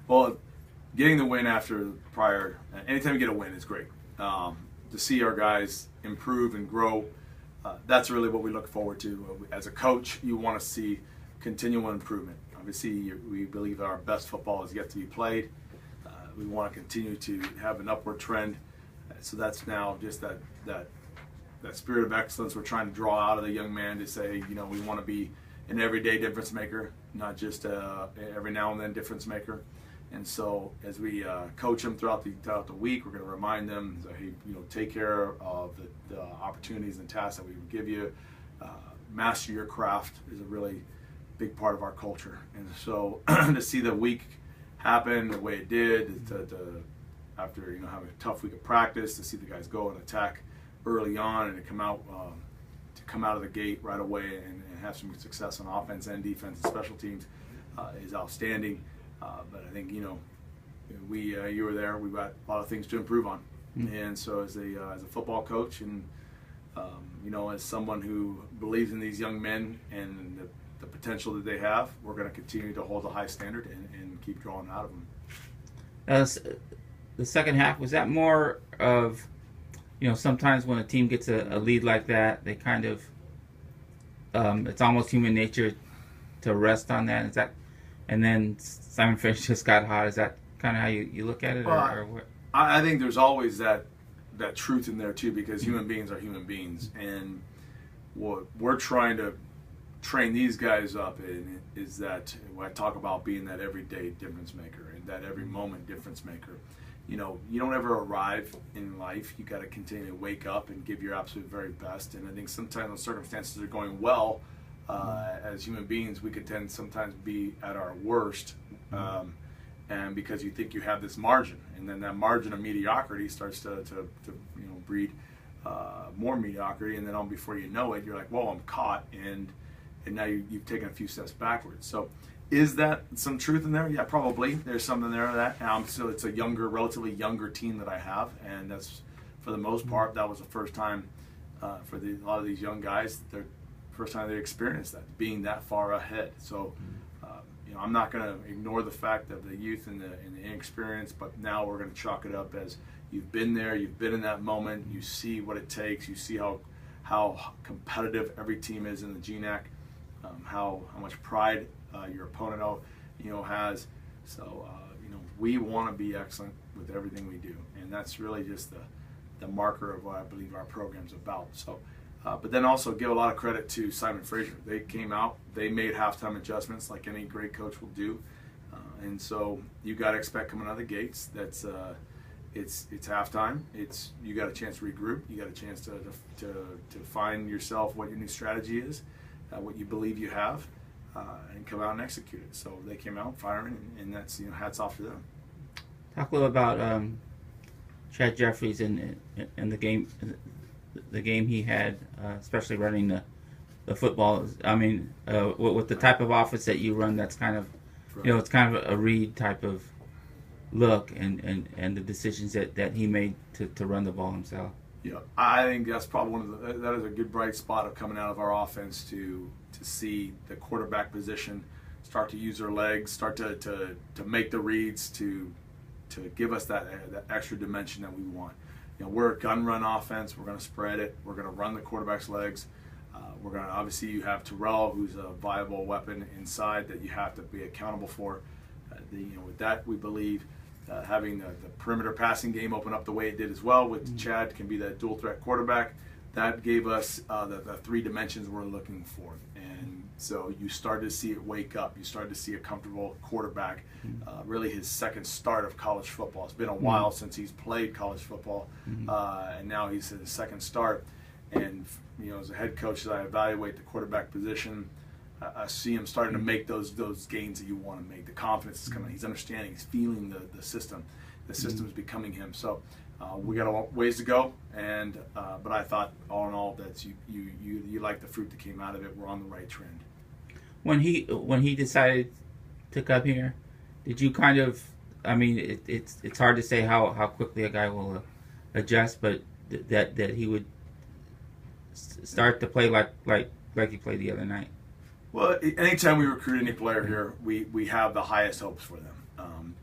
Well, getting the win after prior, anytime you get a win is great. To see our guys improve and grow, that's really what we look forward to. As a coach, you want to see continual improvement. Obviously, we believe our best football is yet to be played. We want to continue to have an upward trend. So that's now just that spirit of excellence we're trying to draw out of the young man to say, we want to be an everyday difference maker, not just every now and then difference maker. And so as we coach them throughout the week, we're going to remind them that, hey, take care of the opportunities and tasks that we give you. Master your craft is a really big part of our culture. And so to see the week happen the way it did, after having a tough week of practice, to see the guys go and attack early on and to come out of the gate right away and have some success on offense and defense and special teams is outstanding. But I think you were there. We've got a lot of things to improve on, and so as a football coach and as someone who believes in these young men and the potential that they have, we're going to continue to hold a high standard and keep drawing out of them. The second half, was that more of sometimes when a team gets a lead like that, they kind of it's almost human nature to rest on that. Is that? And then Simon Fish just got hot. Is that kind of how you look at it? Or what? I think there's always that truth in there too, because human beings are human beings, and what we're trying to train these guys up in is that when I talk about being that everyday difference maker and that every moment difference maker. You don't ever arrive in life. You got to continue to wake up and give your absolute very best. And I think sometimes when circumstances are going well, as human beings, we could tend to sometimes be at our worst, and because you think you have this margin, and then that margin of mediocrity starts to breed more mediocrity, and then before you know it, you're like, whoa, I'm caught, and now you've taken a few steps backwards. So is that some truth in there? Yeah, probably. There's something there that. So it's a relatively younger team that I have, and that's for the most part. That was the first time for a lot of these young guys. The first time they experienced that, being that far ahead. So I'm not going to ignore the fact of the youth and the inexperience, but now we're going to chalk it up as you've been there, you've been in that moment, you see what it takes, you see how competitive every team is in the GNAC, how much pride your opponent has. So we want to be excellent with everything we do, and that's really just the marker of what I believe our program's about. So but then also give a lot of credit to Simon Fraser. They came out, they made halftime adjustments like any great coach will do, and so you got to expect coming out of the gates that's it's halftime. You got a chance to regroup. You got a chance to find yourself what your new strategy is, what you believe you have, and come out and execute it. So they came out firing, and that's hats off to them. Talk a little about Chad Jeffries and the game. The game he had, especially running the football. I mean, with the type of offense that you run, that's kind of, it's kind of a read type of look, and the decisions that he made to run the ball himself. Yeah, I think that's probably that is a good bright spot of coming out of our offense to see the quarterback position start to use their legs, start to make the reads, to give us that extra dimension that we want. We're a gun run offense. We're going to spread it. We're going to run the quarterback's legs. We're going to, obviously, you have Terrell, who's a viable weapon inside that you have to be accountable for. With that, we believe having the perimeter passing game open up the way it did as well with Chad can be that dual threat quarterback. That gave us the three dimensions we're looking for. And so you started to see it wake up. You started to see a comfortable quarterback, really his second start of college football. It's been a while since he's played college football, and now he's in his second start. And as a head coach, as I evaluate the quarterback position, I see him starting to make those gains that you want to make. The confidence is coming. He's understanding. He's feeling the system. The system is becoming him. So we got a ways to go, and but I thought all in all that you like the fruit that came out of it. We're on the right trend. When he decided to come here, did you kind of? I mean, it's hard to say how quickly a guy will adjust, but that he would start to play like he played the other night. Well, anytime we recruit any player here, we have the highest hopes for them.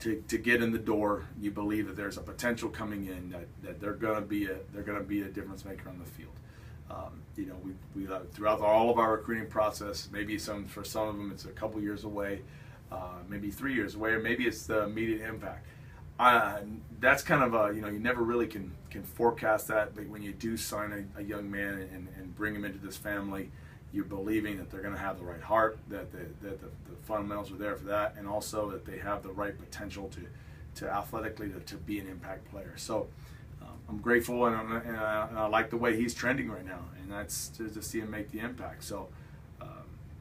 to get in the door. You believe that there's a potential coming in that they're going to be a difference maker on the field. You know, we throughout all of our recruiting process, maybe for some of them it's a couple years away, maybe 3 years away, or maybe it's the immediate impact. That's kind of you know, you never really can forecast that, but when you do sign a young man and bring him into this family, you're believing that they're going to have the right heart, that the fundamentals are there for that, and also that they have the right potential to athletically to be an impact player. So I'm grateful, and I like the way he's trending right now, and that's to see him make the impact. So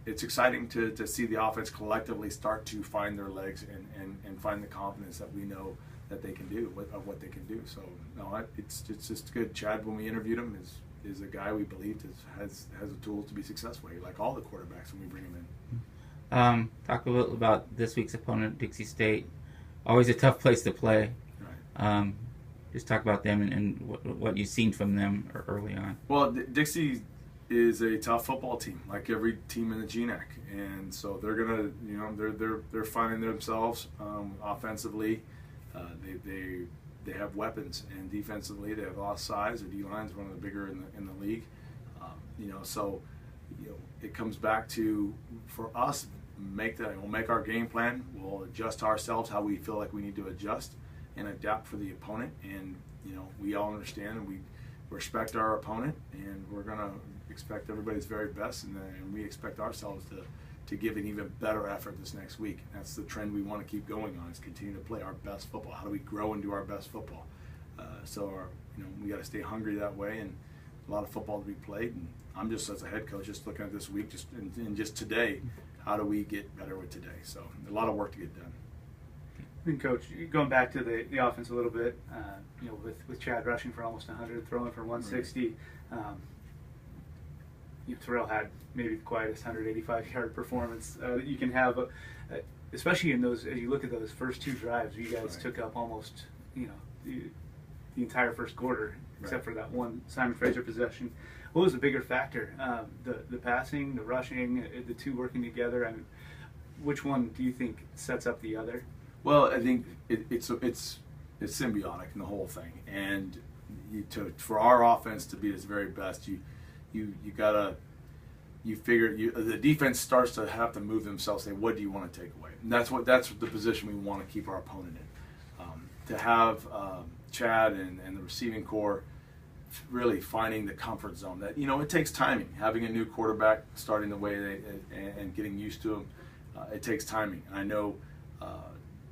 it's exciting to see the offense collectively start to find their legs and find the confidence that we know that they can do, of what they can do. So no, it's just good. Chad, when we interviewed him, is a guy we believed has the tools to be successful, like all the quarterbacks when we bring him in. Talk a little about this week's opponent, Dixie State. Always a tough place to play. Right. Just talk about them and what you've seen from them early on. Well, Dixie is a tough football team, like every team in the GNAC, and so they're gonna, you know, they're finding themselves offensively. They have weapons, and defensively they have a lot of size. Their D-line's one of the bigger in the league. You know, so you know, it comes back to, for us, we'll make our game plan. We'll adjust ourselves how we feel like we need to adjust and adapt for the opponent. And you know, we all understand and we respect our opponent, and we're gonna expect everybody's very best, and we expect ourselves to give an even better effort this next week. That's the trend we want to keep going on, is continue to play our best football. How do we grow and do our best football? You know, we got to stay hungry that way, and a lot of football to be played. And I'm just, as a head coach, just looking at this week, and just today, how do we get better with today? So a lot of work to get done. And Coach, going back to the offense a little bit, you know, with Chad rushing for almost 100, throwing for 160. Right. Terrell had maybe the quietest 185-yard performance that you can have, especially in those. As you look at those first two drives, you guys took up almost, you know, the entire first quarter, except for that one Simon Fraser possession. What was the bigger factor? The passing, the rushing, the two working together. I mean, which one do you think sets up the other? Well, I think it's symbiotic in the whole thing, and for our offense to be its very best, the defense starts to have to move themselves. Say, what do you want to take away? And that's the position we want to keep our opponent in. To have Chad and the receiving corps really finding the comfort zone. That, you know, it takes timing. Having a new quarterback starting the way and getting used to him, it takes timing. And I know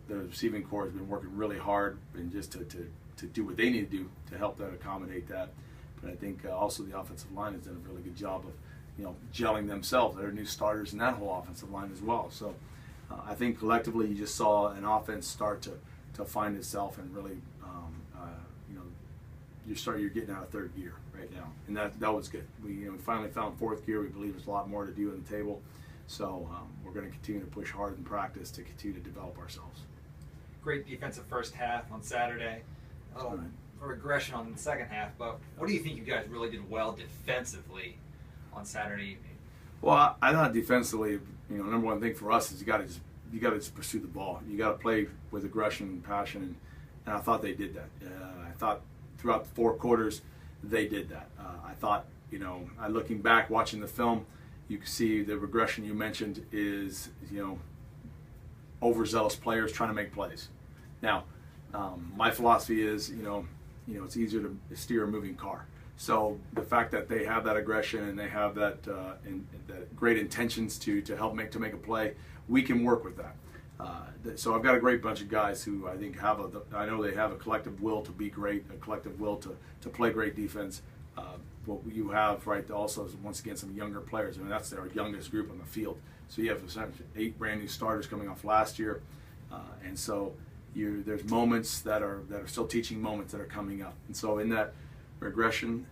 the receiving corps has been working really hard and just to do what they need to do to help them accommodate that. But I think also the offensive line has done a really good job of, you know, gelling themselves. They're new starters in that whole offensive line as well. So I think collectively you just saw an offense start to find itself, and really, you know, you're getting out of third gear right now, and that was good. We finally found fourth gear. We believe there's a lot more to do on the table. So we're going to continue to push hard in practice to continue to develop ourselves. Great defensive first half on Saturday. A little regression on the second half, but what do you think you guys really did well defensively on Saturday evening? Well, I thought defensively, you know, number one thing for us is you got to just pursue the ball. You got to play with aggression and passion, and I thought they did that. I thought throughout the 4 quarters they did that. I thought, you know, looking back, watching the film, you can see the regression you mentioned is, you know, overzealous players trying to make plays. Now, my philosophy is, you know, it's easier to steer a moving car. So the fact that they have that aggression and they have that that great intentions to help make a play, we can work with that. So I've got a great bunch of guys who I think I know they have a collective will to be great, a collective will to play great defense. What you have also is, once again, some younger players. I mean, that's their youngest group on the field. So you have 8 brand new starters coming off last year, and so there's moments that are still teaching moments that are coming up. And so in that regression,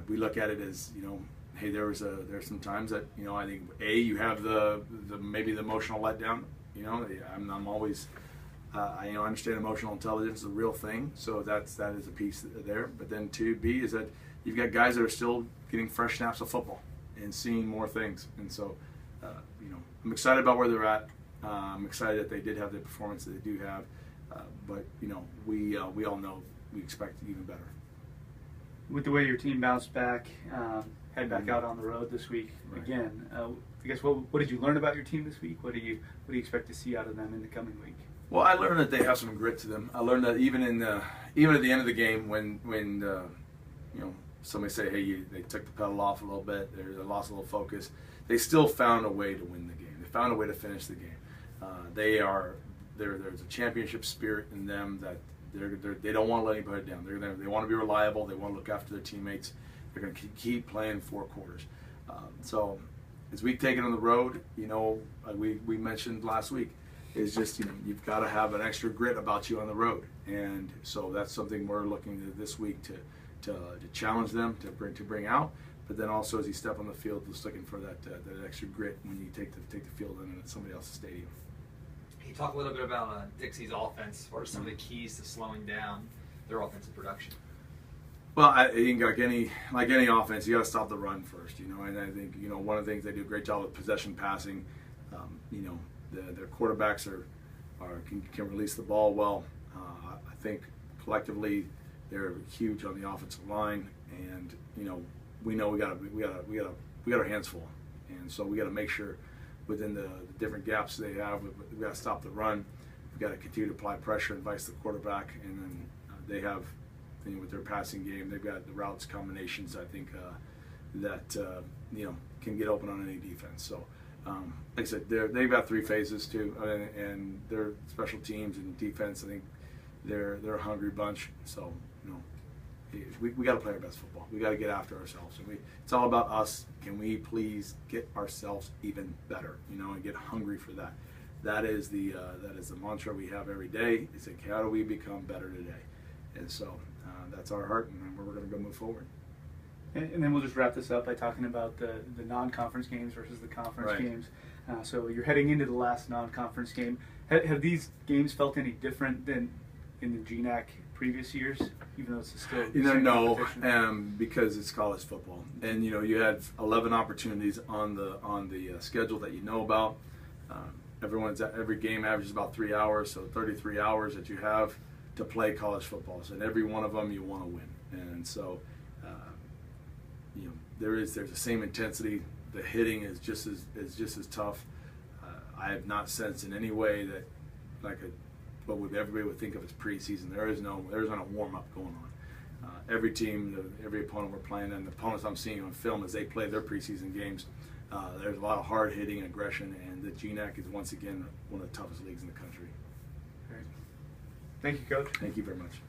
we look at it as, you know, hey, there's some times that, you know, I think you have the maybe the emotional letdown. You know, I'm always I understand emotional intelligence is a real thing, so that is a piece there. But then B is that you've got guys that are still getting fresh snaps of football and seeing more things. And so, you know, I'm excited about where they're at. I'm excited that they did have the performance that they do have, but we all know we expect even better. With the way your team bounced back, head back Mhm. out on the road this week Right. again. I guess what did you learn about your team this week? What do you expect to see out of them in the coming week? Well, I learned that they have some grit to them. I learned that even at the end of the game, when somebody say, hey, they took the pedal off a little bit, they lost a little focus, they still found a way to win the game. They found a way to finish the game. There's a championship spirit in them that they don't want to let anybody down. They want to be reliable. They want to look after their teammates. They're going to keep playing 4 quarters. So as we take it on the road, we mentioned last week, is just you've got to have an extra grit about you on the road, and so that's something we're looking to this week to challenge them to bring out. But then also as you step on the field, just looking for that extra grit when you take the field in somebody else's stadium. Can you talk a little bit about Dixie's offense? What are some of the keys to slowing down their offensive production? Well, like any offense, you got to stop the run first, And I think one of the things they do a great job with possession passing. Their quarterbacks can release the ball well. I think collectively they're huge on the offensive line, and we know we got our hands full, and so we got to make sure within the different gaps they have, we got to stop the run. We got to continue to apply pressure and vice the quarterback, and then they have. With their passing game, they've got the routes combinations. I think that can get open on any defense. So, like I said, they've got 3 phases too, and their special teams and defense. I think they're a hungry bunch. So, we got to play our best football. We got to get after ourselves, and it's all about us. Can we please get ourselves even better? And get hungry for that. That is the mantra we have every day. Is like, how do we become better today? And so that's our heart, and we're going to go move forward. And then we'll just wrap this up by talking about the non-conference games versus the conference Right. games. So you're heading into the last non-conference game. Have these games felt any different than in the GNAC previous years, even though it's still the same No, competition? because it's college football, and you had 11 opportunities on the schedule that about. Every game averages about 3 hours, so 33 hours that you have to play college football. So in every one of them you want to win, and so there's the same intensity. The hitting is just as tough. I have not sensed in any way that what everybody would think of as preseason. There's not a warm up going on. Every team, every opponent we're playing, and the opponents I'm seeing on film as they play their preseason games, there's a lot of hard hitting, aggression, and the GNAC is once again one of the toughest leagues in the country. Thank you, Coach. Thank you very much.